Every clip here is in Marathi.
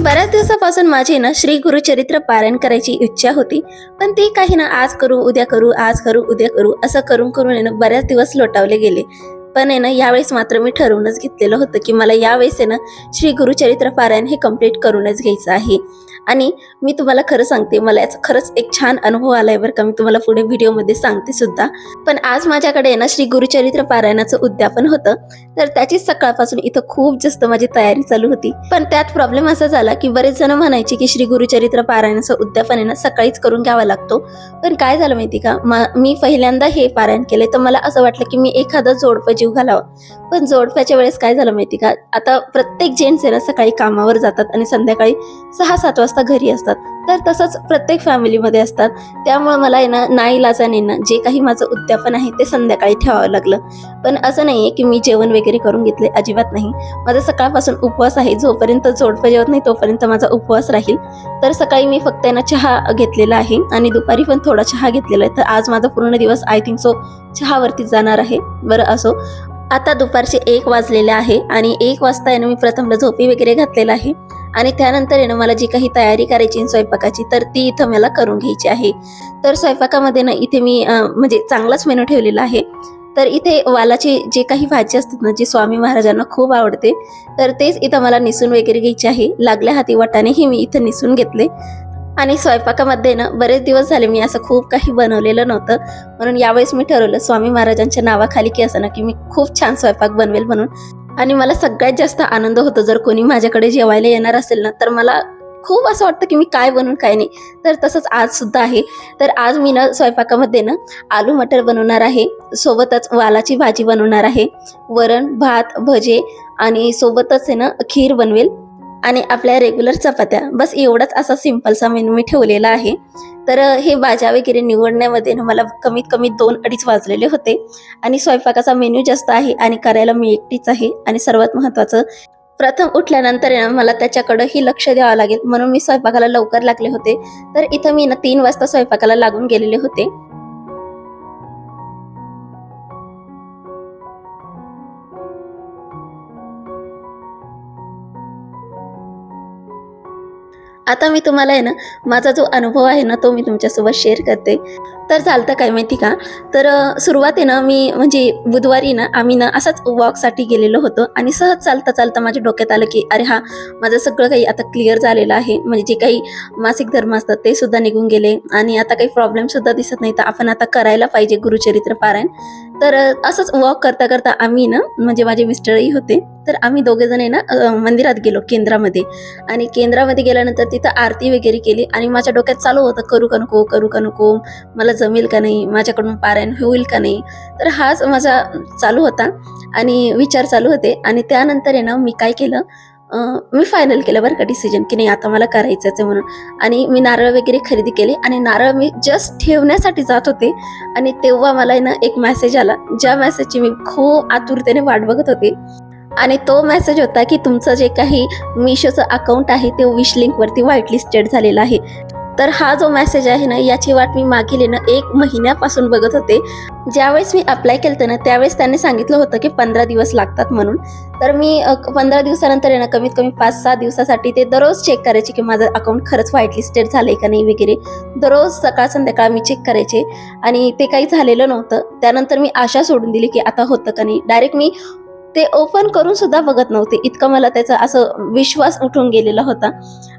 बऱ्याच दिवसापासून माझी ना श्री गुरुचरित्र पारायण करायची इच्छा होती, पण ती काही ना आज करू उद्या करू आज करू उद्या करू असं करून करून आहे ना बऱ्याच दिवस लोटावले गेले. पण आहे ना यावेळेस मात्र मी ठरवूनच घेतलेलं होतं की मला यावेळेस आहे ना श्री गुरुचरित्र पारायण हे कम्प्लीट करूनच घ्यायचं आहे. आणि मी तुम्हाला खरं सांगते, मला याचा खरंच एक छान अनुभव आलाय बरं का. मी तुम्हाला पुढे व्हिडिओमध्ये सांगते सुद्धा. पण आज माझ्याकडे आहे ना श्री गुरुचरित्र पारायणाचं उद्यापन होतं, तर त्याचीच सकाळपासून इथं खूप जास्त माझी तयारी चालू होती. पण त्यात प्रॉब्लेम असा झाला की बरेच जण म्हणायचे की श्री गुरुचरित्र पारायणाचं उद्यापन आहे ना सकाळीच करून घ्यावा लागतो. पण काय झालं माहिती का, मी पहिल्यांदा हे पारायण केले तर मला असं वाटलं की मी एखादं जोडपं जीव घालावं. पण जोडप्याच्या वेळेस काय झालं माहिती का, आता प्रत्येक जेंट्स आहे ना सकाळी कामावर जातात आणि संध्याकाळी 6-7 वाजता घरी असतात. तर तसंच प्रत्येक फॅमिलीमध्ये असतात. त्यामुळे मला आहे ना नाईलाजाने ना जे काही माझं उद्यापन आहे ते संध्याकाळी ठेवावं लागलं. पण असं नाहीये की मी जेवण वगैरे करून घेतले, अजिबात नाही. माझा सकाळपासून उपवास आहे. जोपर्यंत जोडपं जेवत नाही तोपर्यंत माझा उपवास राहील. तर सकाळी मी फक्त ना चहा घेतलेला आहे आणि दुपारी पण थोडा चहा घेतलेला आहे. तर आज माझा पूर्ण दिवस आय थिंक सो चहावरती जाणार आहे. बरं असो, आता दुपारचे 1 वाजलेले आहे आणि 1 वाजता आहे ना मी प्रथमला झोपी वगैरे घातलेला आहे. आणि त्यानंतर आहे ना मला जी काही तयारी करायची स्वयंपाकाची तर ती इथं मला करून घ्यायची आहे. तर स्वयंपाकामध्ये ना इथे मी म्हणजे चांगलाच मेनू ठेवलेला आहे. तर इथे वालाची जे काही भाजी असतात ना, जी स्वामी महाराजांना खूप आवडते, तर तेच इथं मला निसून वगैरे घ्यायचे आहे. लागल्या हाती वाटाणेही मी इथं निसून घेतले. आणि स्वयंपाकामध्ये ना बरेच दिवस झाले मी असं खूप काही बनवलेलं नव्हतं, म्हणून यावेळेस मी ठरवलं स्वामी महाराजांच्या नावाखाली की असं ना की मी खूप छान स्वयंपाक बनवेल म्हणून. आणि मला सगळ्यात जास्त आनंद होतो जर कोणी माझ्याकडे जेवायला येणार असेल ना, तर मला खूप असं वाटतं की मी काय बनवून काय नाही. तर तसंच आज सुद्धा आहे. तर आज मी ना स्वयंपाकामध्ये ना आलू मटर बनवणार आहे, सोबतच वालाची भाजी बनवणार आहे, वरण भात भजे आणि सोबतच आहे ना खीर बनवेल आणि आपल्या रेग्युलर चपात्या. बस एवढाच असा सिंपलसा मेनू मी ठेवलेला आहे. तर हे भाज्या वगैरे निवडण्यामध्ये ना मला कमीत कमी 2-2.5 वाजलेले होते. आणि स्वयंपाकाचा मेन्यू जास्त आहे आणि करायला मी एकटीच आहे. आणि सर्वात महत्त्वाचं, प्रथम उठल्यानंतर ना मला त्याच्याकडेही लक्ष द्यावं लागेल, म्हणून मी स्वयंपाकाला लवकर लागले होते. तर इथं मी ना 3 वाजता स्वयंपाकाला लागून गेलेले होते. आता मी तुम्हाला आहे ना माझा जो अनुभव आहे ना तो मी तुमच्यासोबत शेअर करते. तर चालतं काय माहिती का, तर सुरुवात आहे ना मी म्हणजे बुधवारी ना आम्ही ना असाच वॉकसाठी गेलेलो होतो आणि सहज चालता चालता माझ्या डोक्यात आलं की अरे हा, माझं सगळं काही आता क्लिअर झालेलं आहे. म्हणजे जे काही मासिक धर्म असतात ते सुद्धा निघून गेले आणि आता काही प्रॉब्लेम सुद्धा दिसत नाही. तर आपण आता करायला पाहिजे गुरुचरित्र पारायण. तर असंच वॉक करता करता आम्ही ना म्हणजे माझे मिस्टरही होते, तर आम्ही दोघे जण आहे ना मंदिरात गेलो केंद्रामध्ये. आणि केंद्रामध्ये गेल्यानंतर तिथं आरती वगैरे केली आणि माझ्या डोक्यात चालू होतं करू का नको करू का नको, मला जमेल का नाही, माझ्याकडून पारायण होईल का नाही. तर हाच माझा चालू होता आणि विचार चालू होते. आणि त्यानंतर आहे ना मी काय केलं, मी फायनल केलं बरं का डिसिजन की नाही आता मला करायचंच आहे म्हणून. आणि मी नारळ वगैरे खरेदी केले आणि नारळ मी जस्ट ठेवण्यासाठी जात होते आणि तेव्हा मला आहे ना एक मेसेज आला, ज्या मेसेजची मी खूप आतुरतेने वाट बघत होते. आणि तो मेसेज होता की तुमचं जे काही मिशोचं अकाउंट आहे ते विश लिंकवरती व्हाईट लिस्टेड झालेलं आहे. तर हा जो मेसेज आहे ना याची वाट मी मागील ना 1 महिन्यापासून बघत होते. ज्यावेळेस मी अप्लाय केलं ना त्यावेळेस त्यांनी सांगितलं होतं की 15 दिवस लागतात म्हणून. तर मी 15 दिवसानंतर आहे ना कमीत कमी 5-6 दिवसासाठी ते दररोज चेक करायचे की माझं अकाउंट खरंच व्हाईट लिस्टेड झालंय का नाही वगैरे. दररोज सकाळ संध्याकाळ मी चेक करायचे आणि ते काही झालेलं नव्हतं. त्यानंतर मी आशा सोडून दिली की आता होतं का नाही. डायरेक्ट मी ते ओपन करून सुद्धा बघत नव्हते, इतकं मला त्याचा असं विश्वास उठून गेलेला होता.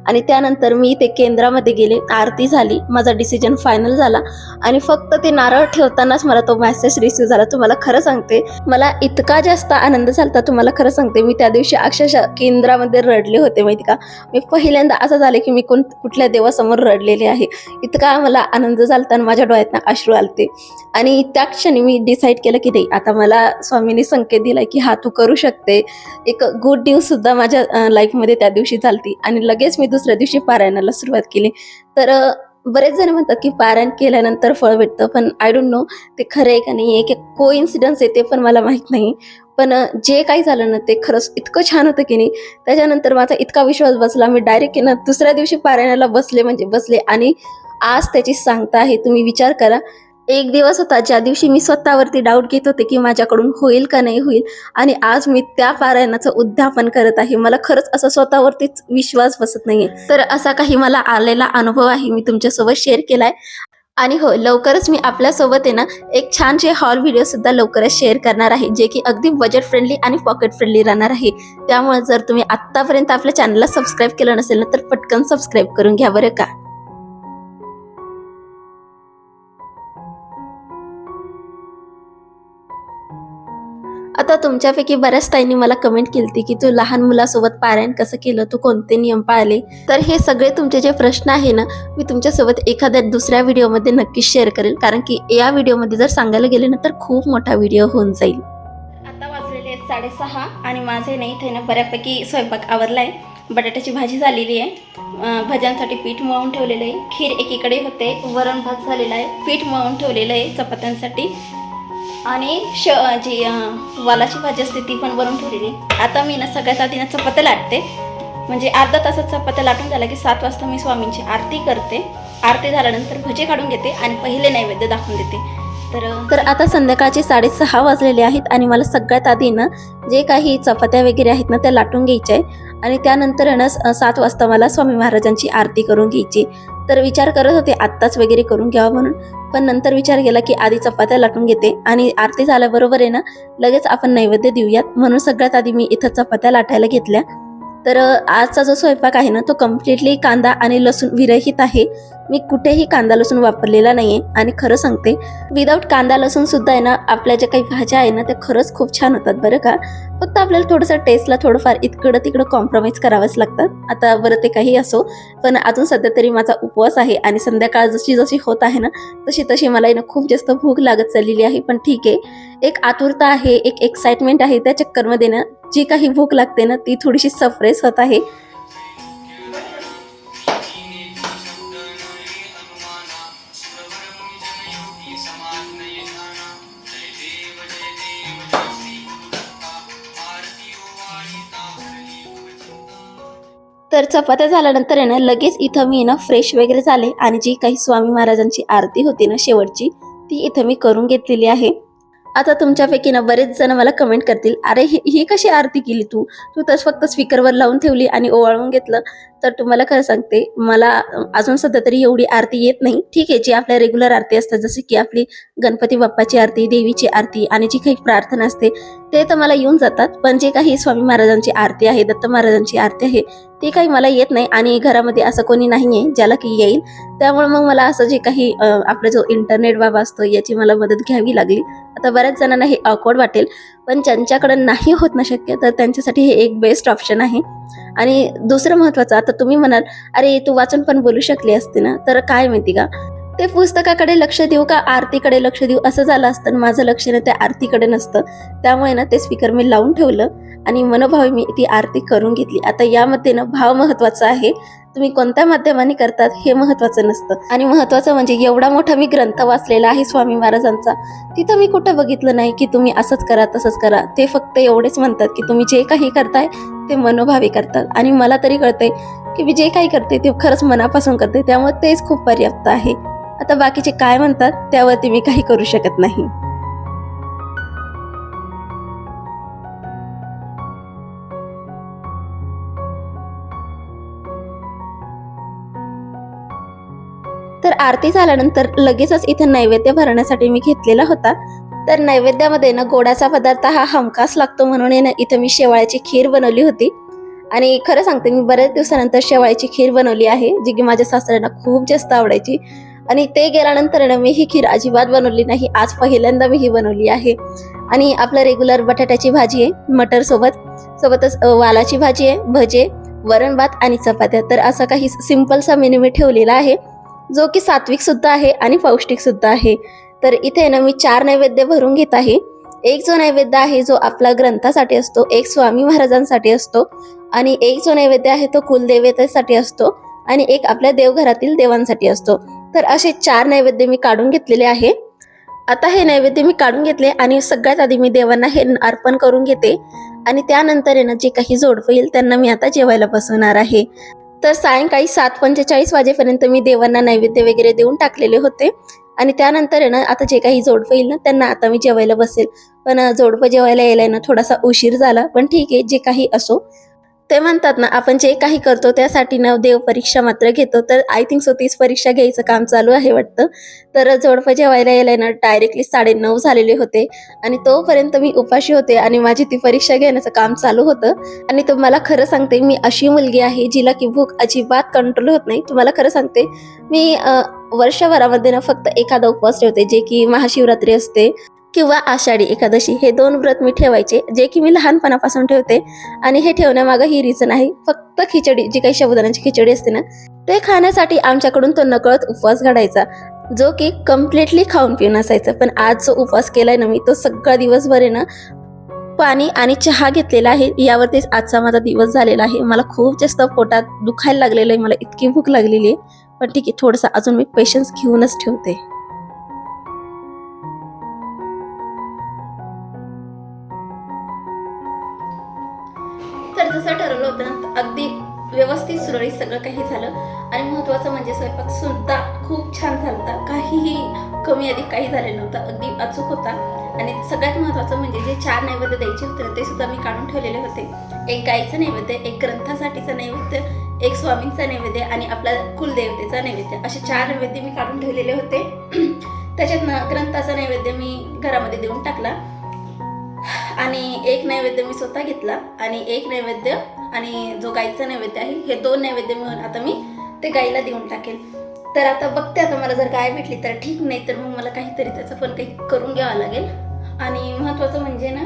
आणि त्यानंतर मी ते केंद्रामध्ये गेले, आरती झाली, माझा डिसिजन फायनल झाला आणि फक्त ते नारळ ठेवतानाच मला तो मेसेज रिसीव्ह झाला. तुम्हाला खरं सांगते, मला इतका जास्त आनंद झाला, तुम्हाला खरं सांगते मी त्या दिवशी अक्षरशः केंद्रामध्ये रडले होते माहिती का. मी पहिल्यांदा असं झालं की मी कुठल्या देवासमोर रडलेले आहे, इतका मला आनंद झाला आणि माझ्या डोळ्यातनं अश्रू आलते. आणि त्या क्षणी मी डिसाईड केलं की नाही, आता मला स्वामींनी संकेत दिलाय की हा तू करू शकते. एक गुड न्यूज सुद्धा माझ्या लाईफमध्ये त्या दिवशी झालती आणि लगेच मी दुसऱ्या दिवशी पारायणाला सुरुवात केली. तर बरेच जण म्हणतात की पारायण केल्यानंतर फळ भेटतं, पण आय डोंट नो ते खरं आहे का नाही आहे, की कोइन्सिडन्स आहे ते पण मला माहीत नाही. पण जे काही झालं ना ते खरंच इतकं छान होतं की नाही. त्याच्यानंतर माझा इतका विश्वास बसला, मी डायरेक्ट ना दुसऱ्या दिवशी पारायणाला बसले म्हणजे बसले. आणि आज त्याची सांगता आहे, तुम्ही विचार करा, एक दिवस होता ज्या दिवशी मी स्वतःवरती डाऊट घेत होते की माझ्याकडून होईल का नाही होईल, आणि आज मी त्या पारायणाचं उद्यापन करत आहे. मला खरंच असं स्वतःवरतीच विश्वास बसत नाहीये. तर असा काही मला आलेला अनुभव आहे, मी तुमच्यासोबत शेअर केलाय. आणि हो, लवकरच मी आपल्यासोबत आहे ना एक छानसे हॉल व्हिडिओ सुद्धा लवकरच शेअर करणार आहे, जे की अगदी बजेट फ्रेंडली आणि पॉकेट फ्रेंडली राहणार आहे. त्यामुळे जर तुम्ही आत्तापर्यंत आपल्या चॅनलला सबस्क्राईब केलं नसेल ना, तर पटकन सबस्क्राईब करून घ्या बरं का. आता तुमच्यापैकी बऱ्याच ताईंनी मला कमेंट केली की तू लहान मुलासोबत पारायण कसं केलं, तू कोणते नियम पाळले. तर हे सगळे तुमचे जे प्रश्न आहे ना, मी तुमच्यासोबत एखाद्या दुसऱ्या व्हिडिओमध्ये नक्कीच शेअर करेल, कारण की या व्हिडिओमध्ये जर सांगायला गेले ना तर खूप मोठा व्हिडिओ होऊन जाईल. आता वाजलेले आहेत 6:30 आणि माझे नाही इथे ना बऱ्यापैकी स्वयंपाक आवरलाय. बटाट्याची भाजी झालेली आहे, भाज्यांसाठी पीठ मळून ठेवलेलं आहे, खीर एकीकडे होते, वरण भात झालेला आहे, पीठ मळून ठेवलेलं आहे चपात्यांसाठी, आणि जी वालाची भाजी असते ती पण बनवून ठेवलेली. आता मी ना सगळ्यात आधी ना चपात्या लाटते, म्हणजे अर्धा तासात चपात्या लाटून झाला की 7 वाजता मी स्वामींची आरती करते. आरती झाल्यानंतर भजे काढून घेते आणि पहिले नैवेद्य दाखवून देते. तर आता संध्याकाळचे 6:30 वाजलेले आहेत आणि मला सगळ्यात आधी ना जे काही चपात्या वगैरे आहेत ना त्या लाटून घ्यायच्या आहे, आणि त्यानंतर ना 7 वाजता मला स्वामी महाराजांची आरती करून घ्यायची. तर विचार करत होते आत्ताच वगैरे करून घ्यावा म्हणून, पण नंतर विचार केला की आधी चपात्या लाटून घेते आणि आरती झाल्याबरोबर आहे ना लगेच आपण नैवेद्य देऊयात, म्हणून सगळ्यात आधी मी इथं चपात्या लाटायला घेतल्या. तर आजचा जो स्वयंपाक आहे ना तो कम्प्लिटली कांदा आणि लसूण विरहित आहे. मी कुठेही कांदा लसूण वापरलेला नाहीये, आणि खरं सांगते विदाऊट कांदा लसूण सुद्धा आहे ना आपल्या ज्या काही भाज्या आहे ना त्या खरंच खूप छान होतात बरं का. फक्त आपल्याला थोडंसं टेस्टला थोडंफार इकडं तिकडं कॉम्प्रोमाइज करावंच लागतात. आता बरं ते काही असो, पण अजून सध्या तरी माझा उपवास आहे आणि संध्याकाळ जशी जशी होत आहे ना तशी तशी मला ना खूप जास्त भूक लागत चाललेली आहे. पण ठीक आहे, एक आतुरता आहे, एक एक्साइटमेंट आहे, त्या चक्करमध्ये ना जी काही भूक लागते ना ती थोडीशी सप्रेस होत आहे. तर चपात्या झाल्यानंतर आहे ना लगेच इथं मी ना फ्रेश वगैरे झाले, आणि जी काही स्वामी महाराजांची आरती होती ना शेवटची ती इथं मी करून घेतलेली आहे. आता तुमच्यापैकी ना बरेच जण मला कमेंट करतील, अरे ही कशी आरती केली तू तू तर फक्त स्पीकरवर लावून ठेवली आणि ओवाळून घेतलं. तर तुम्हाला खरं सांगते, मला अजून सध्या तरी एवढी आरती येत नाही. ठीक आहे, जी आपल्या रेग्युलर आरती असतात जसे की आपली गणपती बाप्पाची आरती, देवीची आरती आणि जी काही प्रार्थना असते ते तर मला येऊन जातात, पण जे काही स्वामी महाराजांची आरती आहे, दत्त महाराजांची आरती आहे ती काही मला येत नाही, आणि घरामध्ये असं कोणी नाहीये ज्याला की येईल. त्यामुळे मग मला असं जे काही आपला जो इंटरनेट बाबा असतो याची मला मदत घ्यावी लागली. आता बऱ्याच जणांना हे ऑकवर्ड वाटेल, पण ज्यांच्याकडे नाही होत ना शक्य तर त्यांच्यासाठी हे एक बेस्ट ऑप्शन आहे. आणि दुसरं महत्त्वाचं, आता तुम्ही म्हणाल अरे तू वाचून पण बोलू शकली असते ना, तर काय माहिती का, ते पुस्तकाकडे लक्ष देऊ का आरतीकडे लक्ष देऊ असं झालं असतं, माझं लक्ष ना त्या आरतीकडे नसतं. त्यामुळे ना ते स्पीकर मी लावून ठेवलं आणि मनोभावे मी ती आरती करून घेतली. आता यामध्ये ना भाव महत्त्वाचा आहे, तुम्ही कोणत्या माध्यमाने करतात हे महत्त्वाचं नसतं. आणि महत्त्वाचं म्हणजे एवढा मोठा मी ग्रंथ वाचलेला आहे स्वामी महाराजांचा, तिथं मी कुठं बघितलं नाही की तुम्ही असंच करा तसंच करा. ते फक्त एवढेच म्हणतात की तुम्ही जे काही करताय ते मनोभावे करतात, आणि मला तरी कळतंय की मी जे काही करते ते खरंच मनापासून करते, त्यामुळे तेच खूप पर्याप्त आहे. आता बाकीचे काय म्हणतात त्यावरती मी काही करू शकत नाही. तर आरती झाल्यानंतर लगेचच इथे नैवेद्य भरण्यासाठी मी घेतलेला होता. तर नैवेद्यामध्ये ना गोडाचा पदार्थ हा हमखास लागतो, म्हणून ना इथे मी शेवाळ्याची खीर बनवली होती. आणि खरं सांगते, मी बऱ्याच दिवसानंतर शेवाळ्याची खीर बनवली आहे, जी की माझ्या सासऱ्यांना खूप जास्त आवडायची. आणि ते गेल्यानंतर ना मी ही खीर अजिबात बनवली नाही, आज पहिल्यांदा मी ही बनवली आहे. आणि आपलं रेग्युलर बटाट्याची भाजी आहे मटर सोबतच वालाची भाजी आहे, भजे, वरण भात आणि चपात्या. तर असा काही सिंपलसा मेनू मी ठेवलेला आहे, जो की सात्विक सुद्धा आहे आणि पौष्टिक सुद्धा आहे. तर इथे ना मी 4 नैवेद्य भरून घेत आहे. एक जो नैवेद्य आहे जो आपला ग्रंथासाठी असतो, एक स्वामी महाराजांसाठी असतो, आणि एक जो नैवेद्य आहे तो कुलदेवतेसाठी असतो, आणि एक आपल्या देवघरातील देवांसाठी असतो. तर असे 4 नैवेद्य मी काढून घेतलेले आहे. आता हे नैवेद्य मी काढून घेतले आणि सगळ्यात आधी मी देवांना हे अर्पण करून घेते, आणि त्यानंतर ना जे काही जोडपं येईल त्यांना मी आता जेवायला बसवणार आहे. तर सायंकाळी 7:45 वाजेपर्यंत मी देवांना नैवेद्य वगैरे देऊन टाकलेले होते, आणि त्यानंतर आहे ना आता जे काही जोडपं येईल ना त्यांना आता मी जेवायला बसेल. पण जोडपं जेवायला यायला ना थोडासा उशीर झाला, पण ठीक आहे, जे काही असो. ते म्हणतात ना, आपण जे काही करतो त्यासाठी ना देव परीक्षा मात्र घेतो. तर आय थिंक सो तीच परीक्षा घ्यायचं काम चालू आहे वाटतं. तर जोडपं जेवायला यायला ना डायरेक्टली 9:30 झालेले होते आणि तोपर्यंत मी उपाशी होते आणि माझी ती परीक्षा घेण्याचं काम चालू होतं. आणि तुम्हाला खरं सांगते, मी अशी मुलगी आहे जिला की भूक अजिबात कंट्रोल होत नाही. तुम्हाला खरं सांगते, मी वर्षभरामध्ये ना फक्त एखादा उपवास ठेवते, जे की महाशिवरात्री असते किंवा आषाढी एकादशी. हे 2 व्रत मी ठेवायचे, जे की मी लहानपणापासून ठेवते. आणि हे ठेवण्यामागं ही रिझन आहे. फक्त खिचडी, जी काही साबुदाण्याची खिचडी असते ना, ते खाण्यासाठी आमच्याकडून तो नकळत उपवास घडायचा, जो की कम्प्लिटली खाऊन पिऊन असायचा. पण आज जो उपवास केलाय ना मी, तो सगळा दिवसभर आहे ना पाणी आणि चहा घेतलेला आहे. यावरतीच आजचा माझा दिवस झालेला आहे. मला खूप जास्त पोटात दुखायला लागलेलं आहे. मला इतकी भूक लागलेली आहे. पण ठीक आहे, थोडंसं अजून मी पेशन्स घेऊनच ठेवते. तर जसं ठरवलं होतं ना, अगदी व्यवस्थित सुरळीत सगळं काही झालं. आणि महत्त्वाचं म्हणजे स्वयंपाक सुद्धा खूप छान झाला होता. काहीही कमी अधिक काही झालेलं नव्हतं, अगदी अचूक होता. आणि सगळ्यात महत्त्वाचं म्हणजे जे 4 नैवेद्य द्यायचे होते ना, ते सुद्धा मी काढून ठेवलेले होते. एक गाईचं नैवेद्य, एक ग्रंथासाठीचा नैवेद्य, एक स्वामींचा नैवेद्य आणि आपल्या कुलदेवतेचा नैवेद्य, असे 4 नैवेद्य मी काढून ठेवलेले होते. त्याच्यातनं ग्रंथाचा नैवेद्य मी घरामध्ये देऊन टाकला आणि एक नैवेद्य मी स्वतः घेतला आणि एक नैवेद्य आणि जो गाईचा नैवेद्य आहे, हे 2 नैवेद्य मिळून आता मी ते गाईला देऊन टाकेल. तर आता बघते, आता मला जर गाय भेटली तर ठीक, नाही तर मग मला काहीतरी त्याचं पण काही करून घ्यावं लागेल. आणि महत्त्वाचं म्हणजे ना,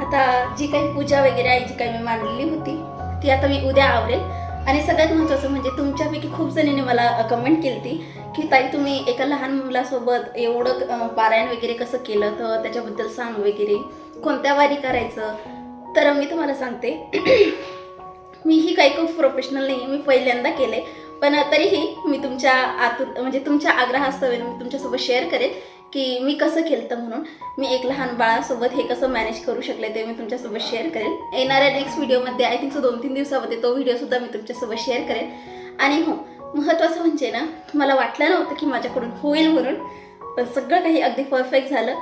आता जी काही पूजा वगैरे आहे, जी काही मी मांडलेली होती, ती आता मी उद्या आवरेल. आणि सगळ्यात महत्त्वाचं म्हणजे तुमच्यापैकी खूप जणींनी मला कमेंट केली होती की ताई, तुम्ही एका लहान मुलासोबत एवढं पारायण वगैरे कसं केलं, तर त्याच्याबद्दल सांग वगैरे, कोणत्या वारी करायचं. तर मी तुम्हाला सांगते, मीही काही खूप प्रोफेशनल नाही आहे, मी पहिल्यांदा केले. पण तरीही मी तुमच्या म्हणजे तुमच्या आग्रहास्तव मी तुमच्यासोबत शेअर करेल की मी कसं केलं म्हणून. मी एक लहान बाळासोबत हे कसं मॅनेज करू शकले ते मी तुमच्यासोबत शेअर करेल. येणाऱ्या नेक्स्ट व्हिडिओमध्ये, आय थिंक सो 2-3 दिवसामध्ये तो व्हिडिओसुद्धा मी तुमच्यासोबत शेअर करेल. आणि हो, महत्त्वाचं म्हणजे ना, मला वाटलं नव्हतं की माझ्याकडून होईल म्हणून, पण सगळं काही अगदी परफेक्ट झालं.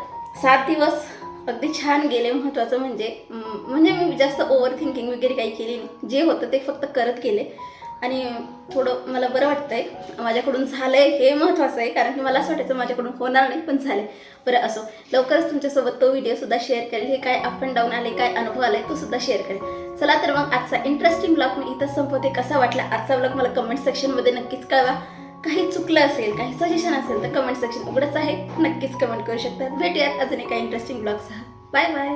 7 दिवस अगदी छान गेले. महत्त्वाचं म्हणजे मी जास्त ओव्हर थिंकिंग वगैरे काही केली नाही. जे होतं ते फक्त करत गेले आणि थोडं मला बरं वाटतं आहे. माझ्याकडून झालं आहे हे महत्त्वाचं आहे, कारण की मला असं वाटायचं माझ्याकडून होणार नाही, पण झाले. बरं असो, लवकरच तुमच्यासोबत तो व्हिडिओसुद्धा शेअर करेल. हे काय अप अँड डाऊन आले, काय अनुभव आला आहे, तो सुद्धा शेअर करेल. चला तर मग आजचा इंटरेस्टिंग ब्लॉग मी इथंच संपवते. कसा वाटला आजचा ब्लॉग मला कमेंट सेक्शनमध्ये नक्कीच कळवा. काही चुकलं असेल, काही सजेशन असेल तर कमेंट सेक्शन उघडंच आहे, नक्कीच कमेंट करू शकता. भेटूयात अजून एका इंटरेस्टिंग ब्लॉगसह. Bye bye.